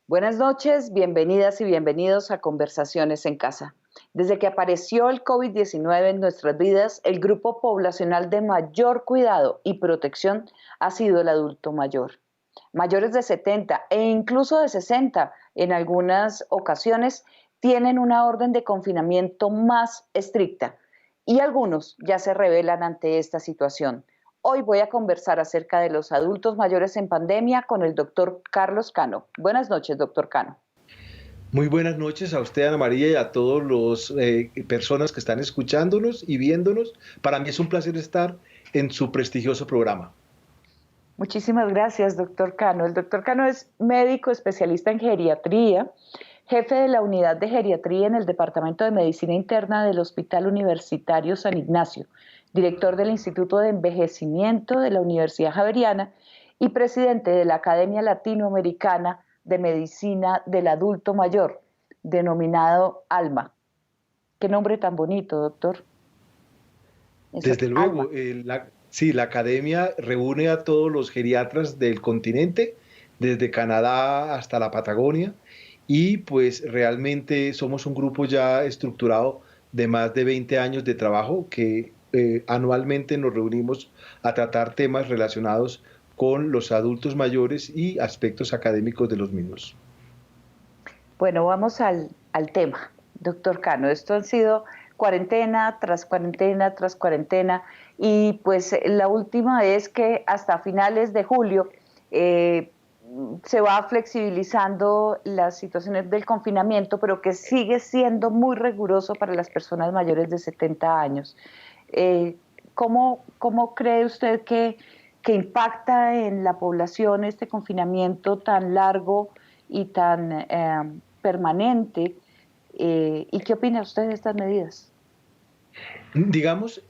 Buenas noches, bienvenidas y bienvenidos a Conversaciones en Casa. Desde que apareció el COVID-19 en nuestras vidas, el grupo poblacional de mayor cuidado y protección ha sido el adulto mayor. Mayores de 70 e incluso de 60 en algunas ocasiones tienen una orden de confinamiento más estricta y algunos ya se rebelan ante esta situación. Hoy voy a conversar acerca de los adultos mayores en pandemia con el doctor Carlos Cano. Buenas noches, doctor Cano. Muy buenas noches a usted, Ana María, y a todos los personas que están escuchándonos y viéndonos. Para mí es un placer estar en su prestigioso programa. Muchísimas gracias, doctor Cano. El doctor Cano es médico especialista en geriatría, jefe de la unidad de geriatría en el Departamento de Medicina Interna del Hospital Universitario San Ignacio, director del Instituto de Envejecimiento de la Universidad Javeriana y presidente de la Academia Latinoamericana de Medicina del Adulto Mayor, denominado ALMA. ¿Qué nombre tan bonito, doctor? Eso es Desde ALMA. luego, sí, la academia reúne a todos los geriatras del continente, desde Canadá hasta la Patagonia, y pues realmente somos un grupo ya estructurado de más de 20 años de trabajo que anualmente nos reunimos a tratar temas relacionados con los adultos mayores y aspectos académicos de los mismos. Bueno, vamos al tema, doctor Cano. Esto han sido cuarentena tras cuarentena tras cuarentena y pues la última es que hasta finales de julio eh, se va flexibilizando las situaciones del confinamiento, pero que sigue siendo muy riguroso para las personas mayores de 70 años. Eh, ¿Cómo cree usted que impacta en la población este confinamiento tan largo y tan permanente? ¿Y qué opina usted de estas medidas? Digamos,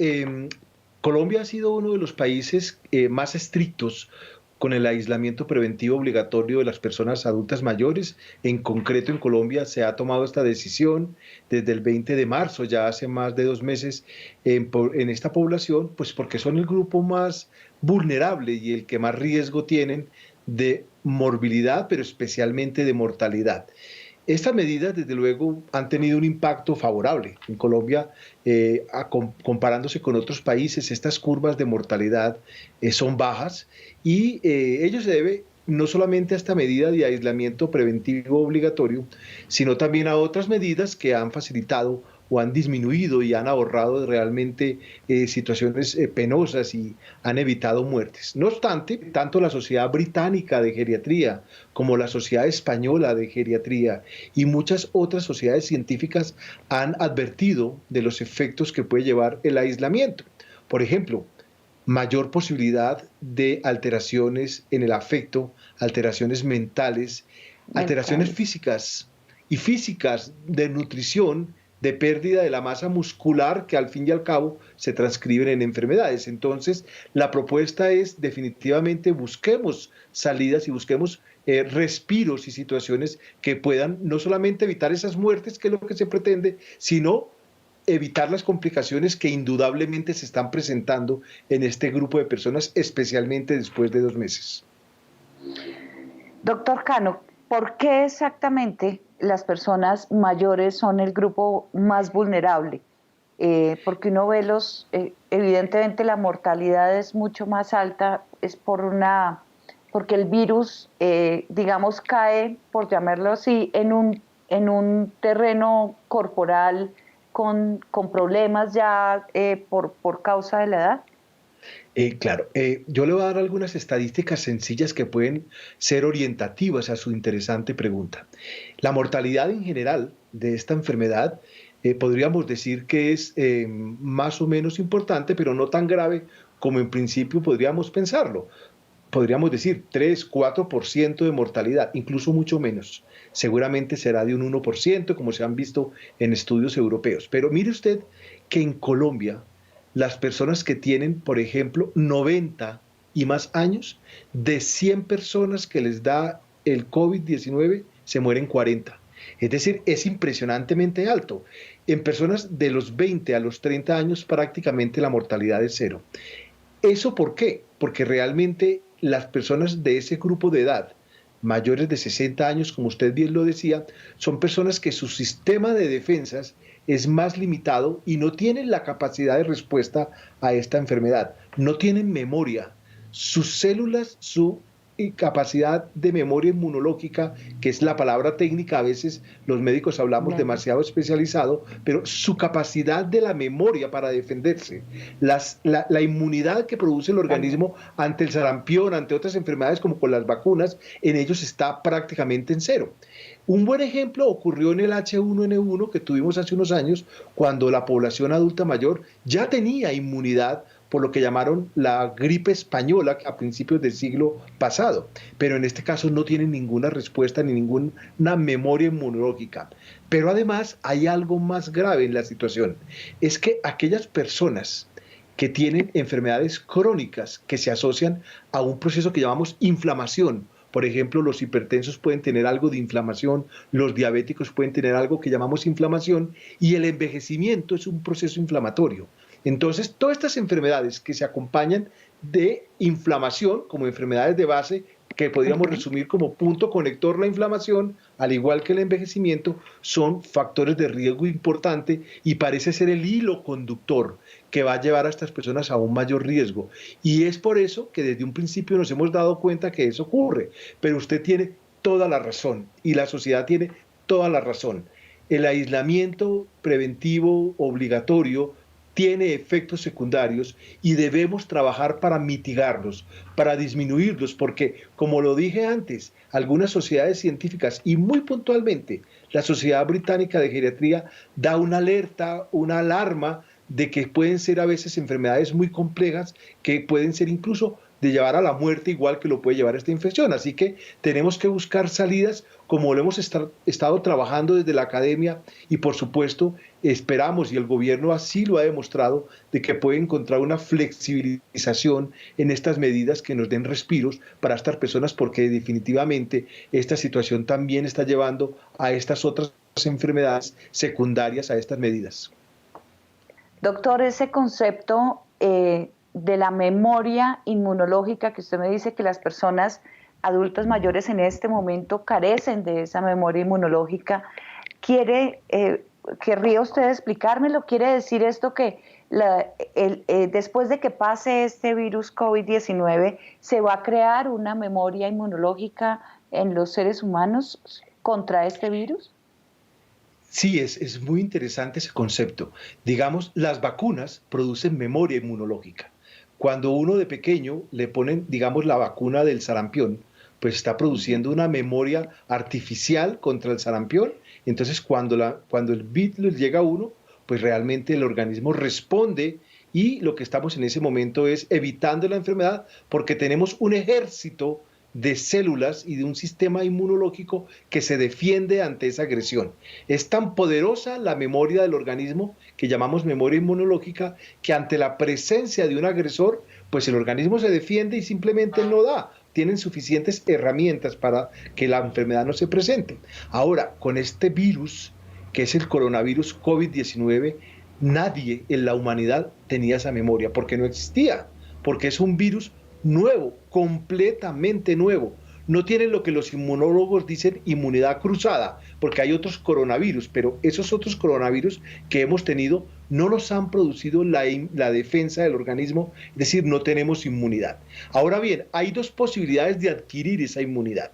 Colombia ha sido uno de los países más estrictos con el aislamiento preventivo obligatorio de las personas adultas mayores. En concreto, en Colombia se ha tomado esta decisión desde el 20 de marzo, ya hace más de 2 meses, en esta población, pues porque son el grupo más vulnerable y el que más riesgo tienen de morbilidad, pero especialmente de mortalidad. Estas medidas, desde luego, han tenido un impacto favorable. En Colombia, comparándose con otros países, estas curvas de mortalidad son bajas y ello se debe no solamente a esta medida de aislamiento preventivo obligatorio, sino también a otras medidas que han facilitado o han disminuido y han ahorrado realmente situaciones penosas y han evitado muertes. No obstante, tanto la Sociedad Británica de Geriatría como la Sociedad Española de Geriatría y muchas otras sociedades científicas han advertido de los efectos que puede llevar el aislamiento. Por ejemplo, mayor posibilidad de alteraciones en el afecto, alteraciones mentales, alteraciones físicas y físicas de nutrición, de pérdida de la masa muscular que al fin y al cabo se transcriben en enfermedades. Entonces, la propuesta es definitivamente busquemos salidas y busquemos respiros y situaciones que puedan no solamente evitar esas muertes, que es lo que se pretende, sino evitar las complicaciones que indudablemente se están presentando en este grupo de personas, especialmente después de 2 meses. Doctor Cano, ¿por qué exactamente las personas mayores son el grupo más vulnerable? Porque uno ve evidentemente la mortalidad es mucho más alta, es porque el virus, digamos, cae, por llamarlo así, en un terreno corporal con problemas ya por causa de la edad. Claro, yo le voy a dar algunas estadísticas sencillas que pueden ser orientativas a su interesante pregunta. La mortalidad en general de esta enfermedad podríamos decir que es más o menos importante, pero no tan grave como en principio podríamos pensarlo. Podríamos decir 3-4% de mortalidad, incluso mucho menos. Seguramente será de un 1%, como se han visto en estudios europeos. Pero mire usted que en Colombia, las personas que tienen, por ejemplo, 90 y más años, de 100 personas que les da el COVID-19, se mueren 40. Es decir, es impresionantemente alto. En personas de los 20 a los 30 años, prácticamente la mortalidad es cero. ¿Eso por qué? Porque realmente las personas de ese grupo de edad, mayores de 60 años, como usted bien lo decía, son personas que su sistema de defensas es más limitado y no tienen la capacidad de respuesta a esta enfermedad, no tienen memoria. Sus células, su capacidad de memoria inmunológica, que es la palabra técnica, a veces los médicos hablamos demasiado especializado, pero su capacidad de la memoria para defenderse, la inmunidad que produce el organismo ante el sarampión, ante otras enfermedades como con las vacunas, en ellos está prácticamente en cero. Un buen ejemplo ocurrió en el H1N1 que tuvimos hace unos años, cuando la población adulta mayor ya tenía inmunidad por lo que llamaron la gripe española a principios del siglo pasado, pero en este caso no tienen ninguna respuesta ni ninguna memoria inmunológica. Pero además hay algo más grave en la situación, es que aquellas personas que tienen enfermedades crónicas que se asocian a un proceso que llamamos inflamación, por ejemplo, los hipertensos pueden tener algo de inflamación, los diabéticos pueden tener algo que llamamos inflamación, y el envejecimiento es un proceso inflamatorio. Entonces, todas estas enfermedades que se acompañan de inflamación, como enfermedades de base, que podríamos resumir como punto conector la inflamación, al igual que el envejecimiento, son factores de riesgo importante y parece ser el hilo conductor que va a llevar a estas personas a un mayor riesgo. Y es por eso que desde un principio nos hemos dado cuenta que eso ocurre. Pero usted tiene toda la razón y la sociedad tiene toda la razón. El aislamiento preventivo obligatorio tiene efectos secundarios y debemos trabajar para mitigarlos, para disminuirlos, porque, como lo dije antes, algunas sociedades científicas y muy puntualmente la Sociedad Británica de Geriatría da una alerta, una alarma de que pueden ser a veces enfermedades muy complejas que pueden ser incluso de llevar a la muerte, igual que lo puede llevar esta infección. Así que tenemos que buscar salidas como lo hemos estado trabajando desde la academia y por supuesto esperamos, y el gobierno así lo ha demostrado, de que puede encontrar una flexibilización en estas medidas que nos den respiros para estas personas, porque definitivamente esta situación también está llevando a estas otras enfermedades secundarias a estas medidas. Doctor, ese concepto de la memoria inmunológica que usted me dice que las personas adultas mayores en este momento carecen de esa memoria inmunológica, ¿querría usted explicármelo? ¿Quiere decir esto que después de que pase este virus COVID-19 se va a crear una memoria inmunológica en los seres humanos contra este virus? Sí, es muy interesante ese concepto. Digamos, las vacunas producen memoria inmunológica. Cuando uno de pequeño le ponen, digamos, la vacuna del sarampión, pues está produciendo una memoria artificial contra el sarampión. Entonces, cuando el virus llega a uno, pues realmente el organismo responde y lo que estamos en ese momento es evitando la enfermedad porque tenemos un ejército de células y de un sistema inmunológico que se defiende ante esa agresión. Es tan poderosa la memoria del organismo, que llamamos memoria inmunológica, que ante la presencia de un agresor, pues el organismo se defiende y simplemente no da. Tienen suficientes herramientas para que la enfermedad no se presente. Ahora, con este virus, que es el coronavirus COVID-19, nadie en la humanidad tenía esa memoria, porque no existía, porque es un virus nuevo, completamente nuevo. No tienen lo que los inmunólogos dicen inmunidad cruzada, porque hay otros coronavirus, pero esos otros coronavirus que hemos tenido no nos han producido la defensa del organismo, es decir, no tenemos inmunidad. Ahora bien, hay dos posibilidades de adquirir esa inmunidad.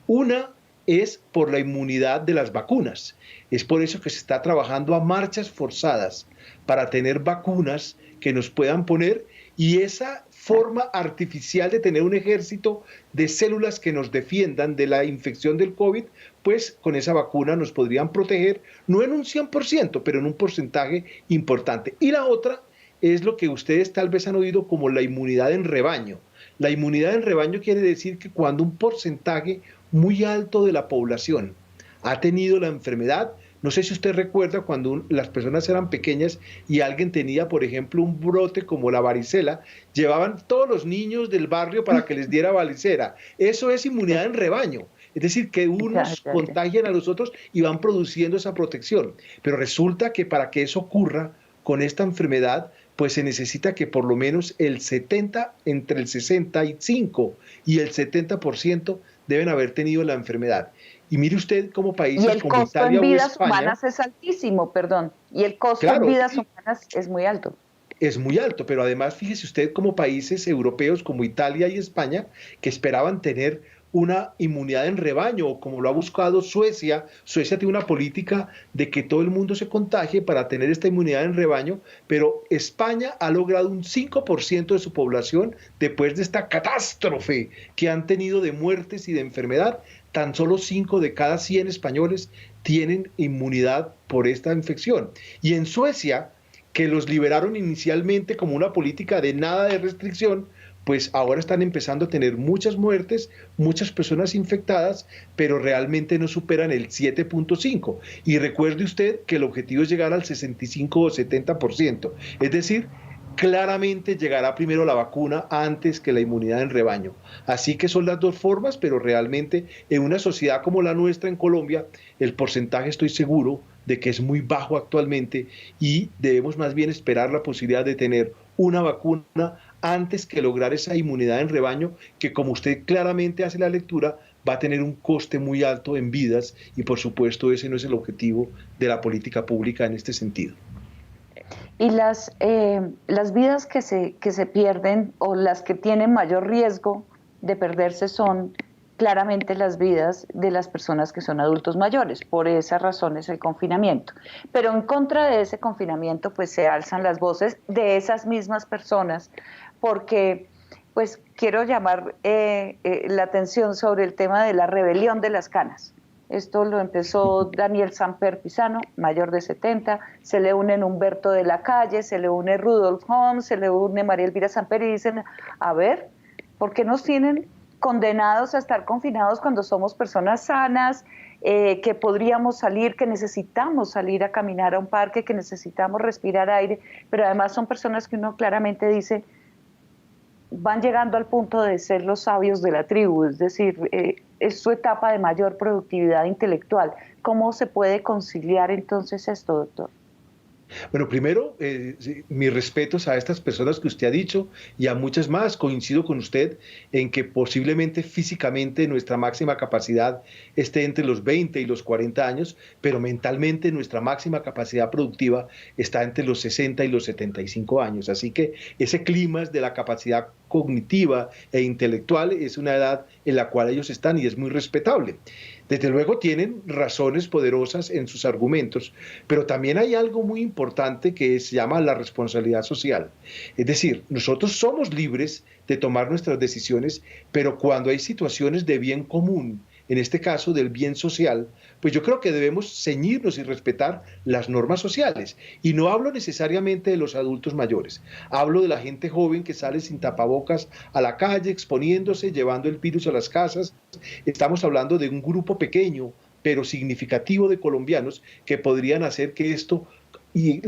Una es por la inmunidad de las vacunas. Es por eso que se está trabajando a marchas forzadas para tener vacunas que nos puedan poner, y esa forma artificial de tener un ejército de células que nos defiendan de la infección del COVID, pues con esa vacuna nos podrían proteger, no en un 100%, pero en un porcentaje importante. Y la otra es lo que ustedes tal vez han oído como la inmunidad en rebaño. La inmunidad en rebaño quiere decir que cuando un porcentaje muy alto de la población ha tenido la enfermedad, no sé si usted recuerda cuando las personas eran pequeñas y alguien tenía, por ejemplo, un brote como la varicela, llevaban todos los niños del barrio para que les diera varicela. Eso es inmunidad en rebaño. Es decir, que unos contagian a los otros y van produciendo esa protección. Pero resulta que para que eso ocurra con esta enfermedad, pues pues se necesita que por lo menos entre el 65 y el 70% deben haber tenido la enfermedad. Y mire usted como Y países el como costo en Italia o vidas España, humanas es altísimo, perdón. Y el costo en claro, vidas humanas es muy alto. es muy alto, pero además fíjese usted como países europeos como Italia y España, que esperaban tener una inmunidad en rebaño, o como lo ha buscado Suecia. Suecia tiene una política de que todo el mundo se contagie para tener esta inmunidad en rebaño, pero España ha logrado un 5% de su población después de esta catástrofe que han tenido de muertes y de enfermedad. Tan solo 5 de cada 100 españoles tienen inmunidad por esta infección. Y en Suecia, que los liberaron inicialmente como una política de nada de restricción, pues ahora están empezando a tener muchas muertes, muchas personas infectadas, pero realmente no superan el 7.5. Y recuerde usted que el objetivo es llegar al 65 o 70%. Es decir, claramente llegará primero la vacuna antes que la inmunidad en rebaño. Así que son las dos formas, pero realmente en una sociedad como la nuestra en Colombia, el porcentaje estoy seguro de que es muy bajo actualmente y debemos más bien esperar la posibilidad de tener una vacuna antes que lograr esa inmunidad en rebaño, que como usted claramente hace la lectura, va a tener un coste muy alto en vidas y por supuesto ese no es el objetivo de la política pública en este sentido. Y las vidas que se pierden o las que tienen mayor riesgo de perderse son claramente las vidas de las personas que son adultos mayores. Por esa razón es el confinamiento. Pero en contra de ese confinamiento, pues se alzan las voces de esas mismas personas, porque pues quiero llamar la atención sobre el tema de la rebelión de las canas. Esto lo empezó Daniel Samper Pisano, mayor de 70, se le unen Humberto de la Calle, se le une Rudolf Holmes, se le une María Elvira Samper y dicen, a ver, ¿por qué nos tienen condenados a estar confinados cuando somos personas sanas, que podríamos salir, que necesitamos salir a caminar a un parque, que necesitamos respirar aire, pero además son personas que uno claramente dice, van llegando al punto de ser los sabios de la tribu, es decir, es su etapa de mayor productividad intelectual. ¿Cómo se puede conciliar entonces esto, doctor? Bueno, primero, mis respetos a estas personas que usted ha dicho y a muchas más. Coincido con usted en que posiblemente físicamente nuestra máxima capacidad esté entre los 20 y los 40 años, pero mentalmente nuestra máxima capacidad productiva está entre los 60 y los 75 años. Así que ese clima de la capacidad cognitiva e intelectual es una edad en la cual ellos están y es muy respetable. Desde luego tienen razones poderosas en sus argumentos, pero también hay algo muy importante que se llama la responsabilidad social. Es decir, nosotros somos libres de tomar nuestras decisiones, pero cuando hay situaciones de bien común, en este caso del bien social, pues yo creo que debemos ceñirnos y respetar las normas sociales. Y no hablo necesariamente de los adultos mayores, hablo de la gente joven que sale sin tapabocas a la calle, exponiéndose, llevando el virus a las casas. Estamos hablando de un grupo pequeño, pero significativo de colombianos que podrían hacer que esto y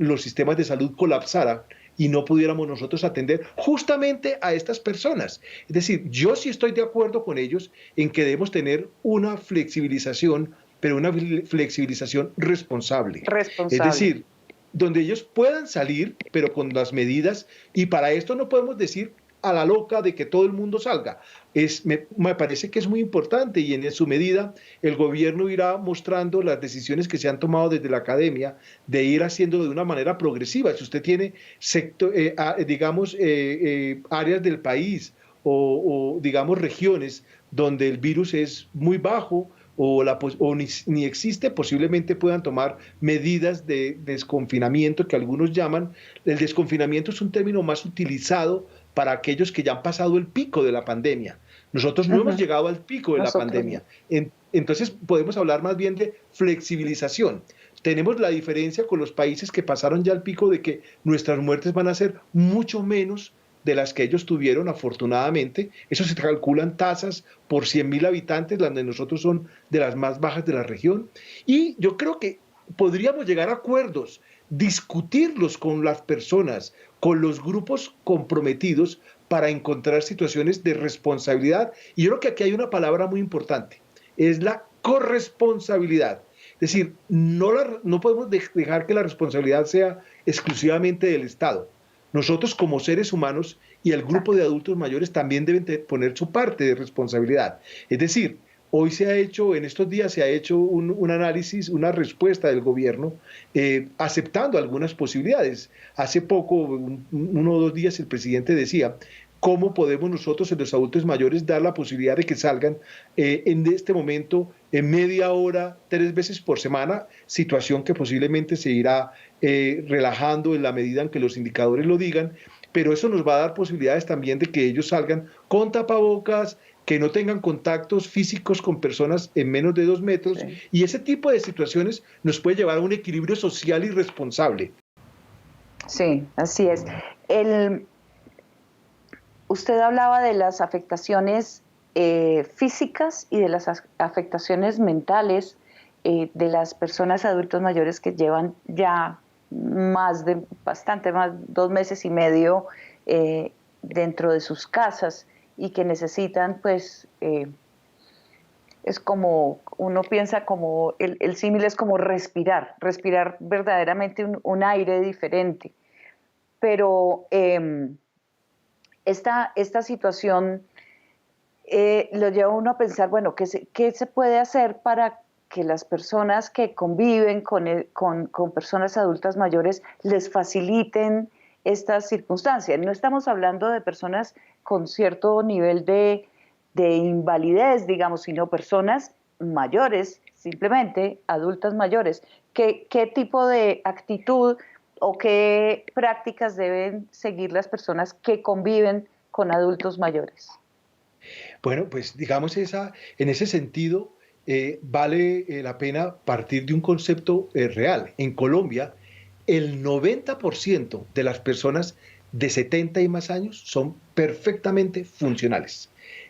los sistemas de salud colapsaran y no pudiéramos nosotros atender justamente a estas personas. Es decir, yo sí estoy de acuerdo con ellos en que debemos tener una flexibilización, pero una flexibilización responsable. Es Responsable. decir, donde ellos puedan salir, pero con las medidas, y para esto no podemos decir a la loca de que todo el mundo salga. Me parece que es muy importante y en su medida el gobierno irá mostrando las decisiones que se han tomado desde la academia de ir haciendo de una manera progresiva. Si usted tiene áreas del país o digamos regiones donde el virus es muy bajo o ni existe, posiblemente puedan tomar medidas de desconfinamiento que algunos llaman. El desconfinamiento es un término más utilizado para aquellos que ya han pasado el pico de la pandemia. Nosotros no hemos llegado al pico de la Nosotros pandemia. Entonces podemos hablar más bien de flexibilización. Tenemos la diferencia con los países que pasaron ya el pico de que nuestras muertes van a ser mucho menos de las que ellos tuvieron, afortunadamente. Eso se calculan tasas por 100.000 habitantes, las de nosotros son de las más bajas de la región. Y yo creo que podríamos llegar a acuerdos, discutirlos con las personas, con los grupos comprometidos para encontrar situaciones de responsabilidad. Y yo creo que aquí hay una palabra muy importante, es la corresponsabilidad. Es decir, no podemos dejar que la responsabilidad sea exclusivamente del Estado. Nosotros como seres humanos y el grupo de adultos mayores también deben poner su parte de responsabilidad. Es decir, hoy se ha hecho, en estos días se ha hecho un análisis, una respuesta del gobierno aceptando algunas posibilidades. Hace poco, 1 o 2 días, el presidente decía: ¿cómo podemos nosotros en los adultos mayores dar la posibilidad de que salgan en este momento en media hora, 3 veces por semana? Situación que posiblemente se irá relajando en la medida en que los indicadores lo digan, pero eso nos va a dar posibilidades también de que ellos salgan con tapabocas, que no tengan contactos físicos con personas en menos de 2 metros, sí. Y ese tipo de situaciones nos puede llevar a un equilibrio social y responsable. Sí, así es. Usted hablaba de las afectaciones físicas y de las afectaciones mentales de las personas adultos mayores que llevan ya bastante más, 2 meses y medio dentro de sus casas y que necesitan, pues, es como, uno piensa como, el símil es como respirar verdaderamente un aire diferente. Pero esta situación lo lleva a uno a pensar, bueno, ¿qué se puede hacer para que las personas que conviven con personas adultas mayores les faciliten estas circunstancias? No estamos hablando de personas con cierto nivel de invalidez, digamos, sino personas mayores, simplemente adultas mayores. ¿Qué tipo de actitud o qué prácticas deben seguir las personas que conviven con adultos mayores? Bueno, pues digamos en ese sentido vale la pena partir de un concepto real. En Colombia, el 90% de las personas de 70 y más años son perfectamente funcionales.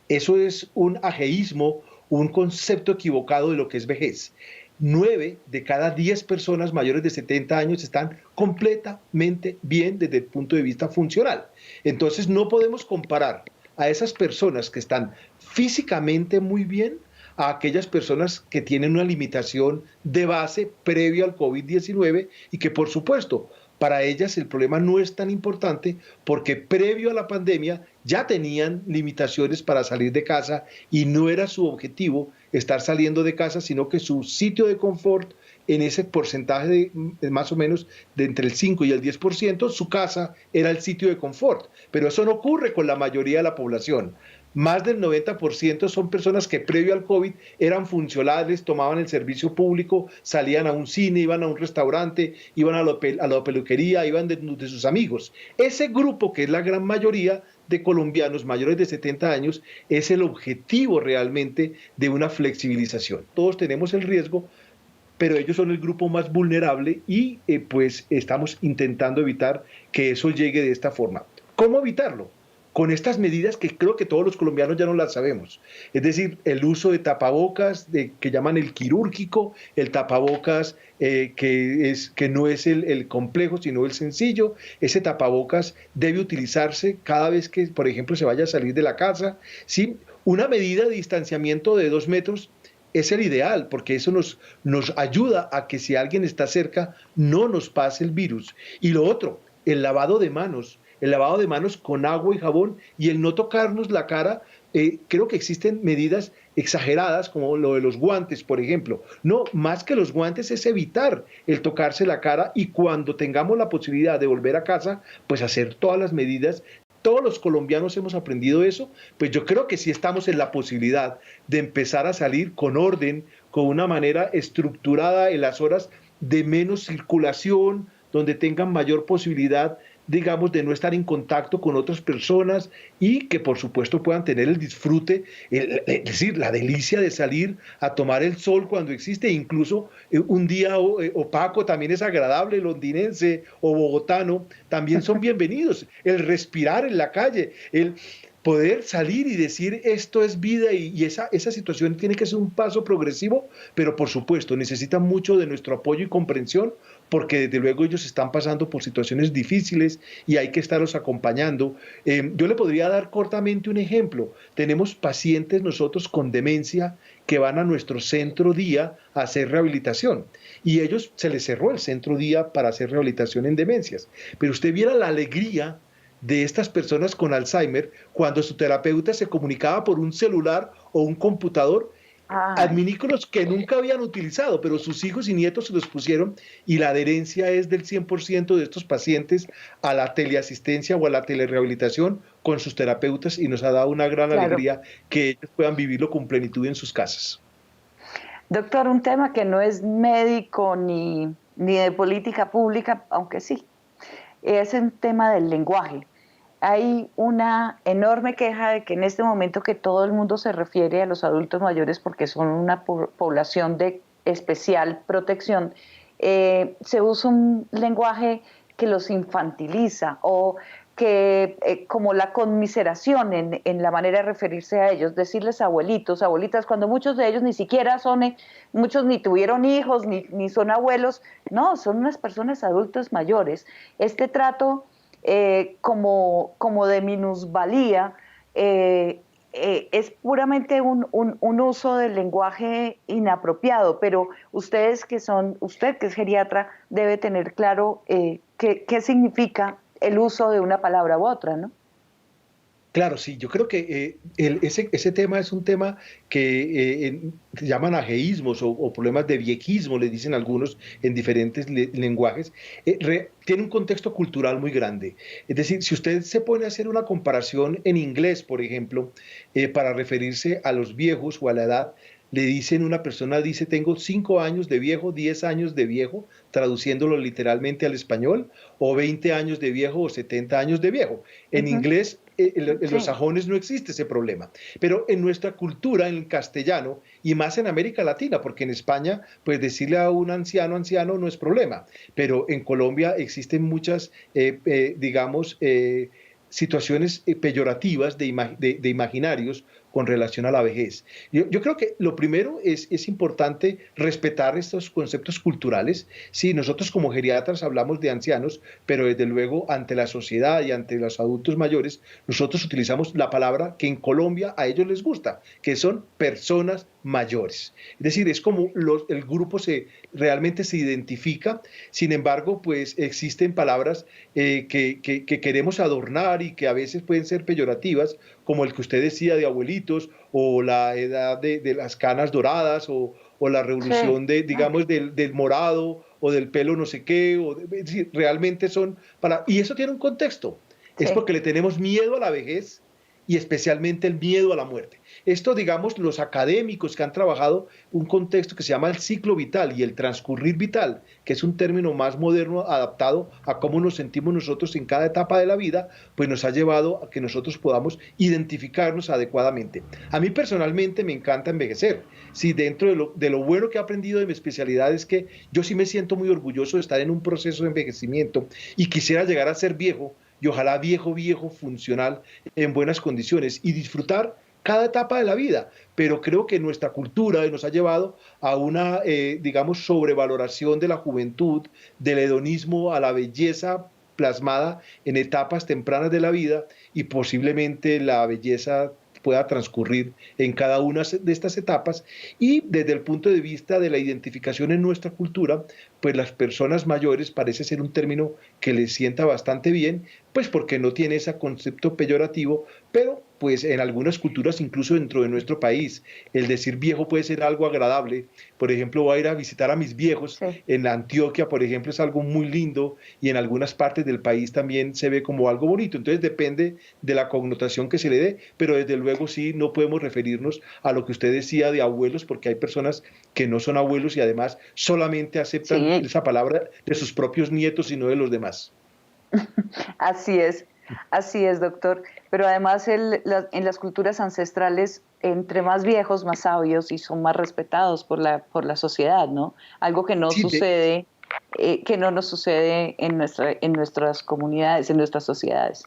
Eso es un ajeísmo, un concepto equivocado de lo que es vejez. 9 de cada 10 personas mayores de 70 años están completamente bien desde el punto de vista funcional. Entonces no podemos comparar a esas personas que están físicamente muy bien a aquellas personas que tienen una limitación de base previo al COVID-19 y que, por supuesto, para ellas el problema no es tan importante porque previo a la pandemia ya tenían limitaciones para salir de casa y no era su objetivo estar saliendo de casa, sino que su sitio de confort, en ese porcentaje de más o menos de entre el 5 y el 10%, su casa era el sitio de confort. Pero eso no ocurre con la mayoría de la población. Más del 90% son personas que previo al COVID eran funcionales, tomaban el servicio público, salían a un cine, iban a un restaurante, iban a la peluquería, iban de sus amigos. Ese grupo, que es la gran mayoría de colombianos mayores de 70 años, es el objetivo realmente de una flexibilización. Todos tenemos el riesgo, pero ellos son el grupo más vulnerable y pues estamos intentando evitar que eso llegue de esta forma. ¿Cómo evitarlo? Con estas medidas que creo que todos los colombianos ya no las sabemos. Es decir, el uso de tapabocas que llaman el quirúrgico, el tapabocas que no es el complejo, sino el sencillo. Ese tapabocas debe utilizarse cada vez que, por ejemplo, se vaya a salir de la casa, ¿sí? Una medida de distanciamiento de 2 metros es el ideal, porque eso nos ayuda a que si alguien está cerca no nos pase el virus. Y lo otro, el lavado de manos con agua y jabón y el no tocarnos la cara. Creo que existen medidas exageradas como lo de los guantes, por ejemplo. No, más que los guantes es evitar el tocarse la cara y cuando tengamos la posibilidad de volver a casa, pues hacer todas las medidas. Todos los colombianos hemos aprendido eso, pues yo creo que sí estamos en la posibilidad de empezar a salir con orden, con una manera estructurada en las horas de menos circulación, donde tengan mayor posibilidad, digamos, de no estar en contacto con otras personas y que por supuesto puedan tener el disfrute, es decir, la delicia de salir a tomar el sol cuando existe. Incluso un día opaco también es agradable, londinense o bogotano, también son bienvenidos. El respirar en la calle, poder salir y decir esto es vida y esa situación tiene que ser un paso progresivo, pero por supuesto necesitan mucho de nuestro apoyo y comprensión porque desde luego ellos están pasando por situaciones difíciles y hay que estarlos acompañando. Yo le podría dar cortamente un ejemplo. Tenemos pacientes nosotros con demencia que van a nuestro centro día a hacer rehabilitación y ellos se les cerró el centro día para hacer rehabilitación en demencias. Pero usted viera la alegría de estas personas con Alzheimer cuando su terapeuta se comunicaba por un celular o un computador, Ay, adminículos que nunca habían utilizado, pero sus hijos y nietos se los pusieron y la adherencia es del 100% de estos pacientes a la teleasistencia o a la telerehabilitación con sus terapeutas y nos ha dado una gran claro. alegría que ellos puedan vivirlo con plenitud en sus casas. Doctor, un tema que no es médico ni de política pública, aunque sí, es el tema del lenguaje. Hay una enorme queja de que en este momento que todo el mundo se refiere a los adultos mayores porque son una población de especial protección, se usa un lenguaje que los infantiliza o que como la conmiseración en la manera de referirse a ellos, decirles abuelitos, abuelitas, cuando muchos de ellos ni siquiera son, muchos ni tuvieron hijos, ni son abuelos, no, son unas personas adultos mayores. Este trato como de minusvalía, es puramente un uso del lenguaje inapropiado, pero usted que es geriatra, debe tener claro qué significa el uso de una palabra u otra, ¿no? Claro, sí, yo creo que ese tema es un tema que llaman ajeísmos o problemas de viejismo, le dicen algunos en diferentes lenguajes. Tiene un contexto cultural muy grande. Es decir, si usted se pone a hacer una comparación en inglés, por ejemplo, para referirse a los viejos o a la edad, le dicen, una persona dice, tengo 5 años de viejo, 10 años de viejo, traduciéndolo literalmente al español, o 20 años de viejo o 70 años de viejo. En Ujú. inglés, en los Sí, sajones no existe ese problema, pero en nuestra cultura, en el castellano, y más en América Latina, porque en España, pues decirle a un anciano, anciano no es problema, pero en Colombia existen muchas, digamos, situaciones peyorativas de imaginarios con relación a la vejez. Yo creo que lo primero es importante respetar estos conceptos culturales. Sí, nosotros como geriatras hablamos de ancianos, pero desde luego ante la sociedad y ante los adultos mayores, nosotros utilizamos la palabra que en Colombia a ellos les gusta, que son personas mayores. Es decir, es como el grupo realmente se identifica, sin embargo, pues existen palabras que queremos adornar y que a veces pueden ser peyorativas, como el que usted decía de abuelitos, o la edad de las canas doradas, o la sí, revolución digamos, del morado, o del pelo no sé qué, es decir, realmente son y eso tiene un contexto, es sí. porque le tenemos miedo a la vejez y especialmente el miedo a la muerte. Esto, digamos, los académicos que han trabajado un contexto que se llama el ciclo vital y el transcurrir vital, que es un término más moderno adaptado a cómo nos sentimos nosotros en cada etapa de la vida, pues nos ha llevado a que nosotros podamos identificarnos adecuadamente. A mí personalmente me encanta envejecer. Sí, dentro de lo bueno que he aprendido de mi especialidad es que yo sí me siento muy orgulloso de estar en un proceso de envejecimiento y quisiera llegar a ser viejo y ojalá viejo, viejo, funcional, en buenas condiciones y disfrutar cada etapa de la vida, pero creo que nuestra cultura nos ha llevado a una, digamos, sobrevaloración de la juventud, del hedonismo a la belleza plasmada en etapas tempranas de la vida y posiblemente la belleza pueda transcurrir en cada una de estas etapas y desde el punto de vista de la identificación en nuestra cultura, pues las personas mayores parece ser un término que les sienta bastante bien, pues porque no tiene ese concepto peyorativo, pero pues en algunas culturas, incluso dentro de nuestro país, el decir viejo puede ser algo agradable. Por ejemplo, voy a ir a visitar a mis viejos Sí. en Antioquia, por ejemplo, es algo muy lindo y en algunas partes del país también se ve como algo bonito. Entonces depende de la connotación que se le dé, pero desde luego sí no podemos referirnos a lo que usted decía de abuelos, porque hay personas que no son abuelos y además solamente aceptan Sí, esa palabra de sus propios nietos y no de los demás. así así es, doctor. Pero además en las culturas ancestrales, entre más viejos, más sabios y son más respetados por la sociedad, ¿no? Algo Sí, que no nos sucede en nuestras comunidades, en nuestras sociedades.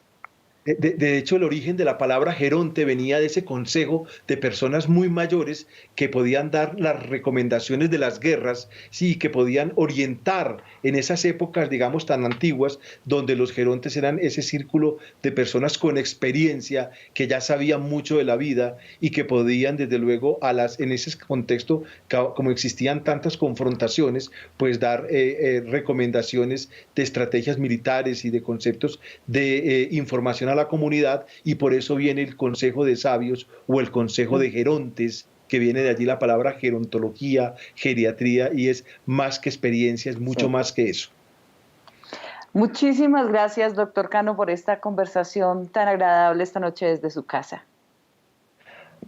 De hecho, el origen de la palabra geronte venía de ese consejo de personas muy mayores que podían dar las recomendaciones de las guerras, sí, que podían orientar en esas épocas, digamos, tan antiguas, donde los gerontes eran ese círculo de personas con experiencia, que ya sabían mucho de la vida y que podían, desde luego, en ese contexto, como existían tantas confrontaciones, pues dar recomendaciones de estrategias militares y de conceptos de información a la comunidad, y por eso viene el Consejo de Sabios o el Consejo de Gerontes, que viene de allí la palabra gerontología, geriatría, y es más que experiencia, es mucho Sí. más que eso. Muchísimas gracias, doctor Cano, por esta conversación tan agradable esta noche desde su casa.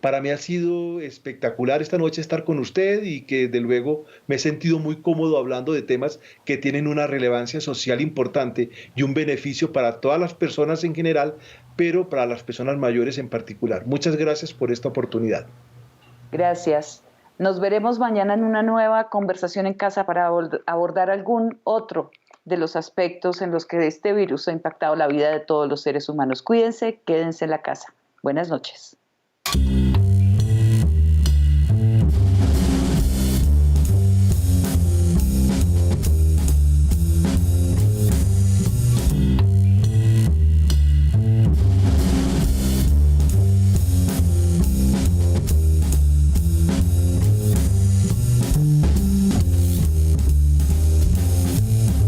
Para mí ha sido espectacular esta noche estar con usted, y que de luego me he sentido muy cómodo hablando de temas que tienen una relevancia social importante y un beneficio para todas las personas en general, pero para las personas mayores en particular. Muchas gracias por esta oportunidad. Gracias. Nos veremos mañana en una nueva conversación en casa para abordar algún otro de los aspectos en los que este virus ha impactado la vida de todos los seres humanos. Cuídense, quédense en la casa. Buenas noches.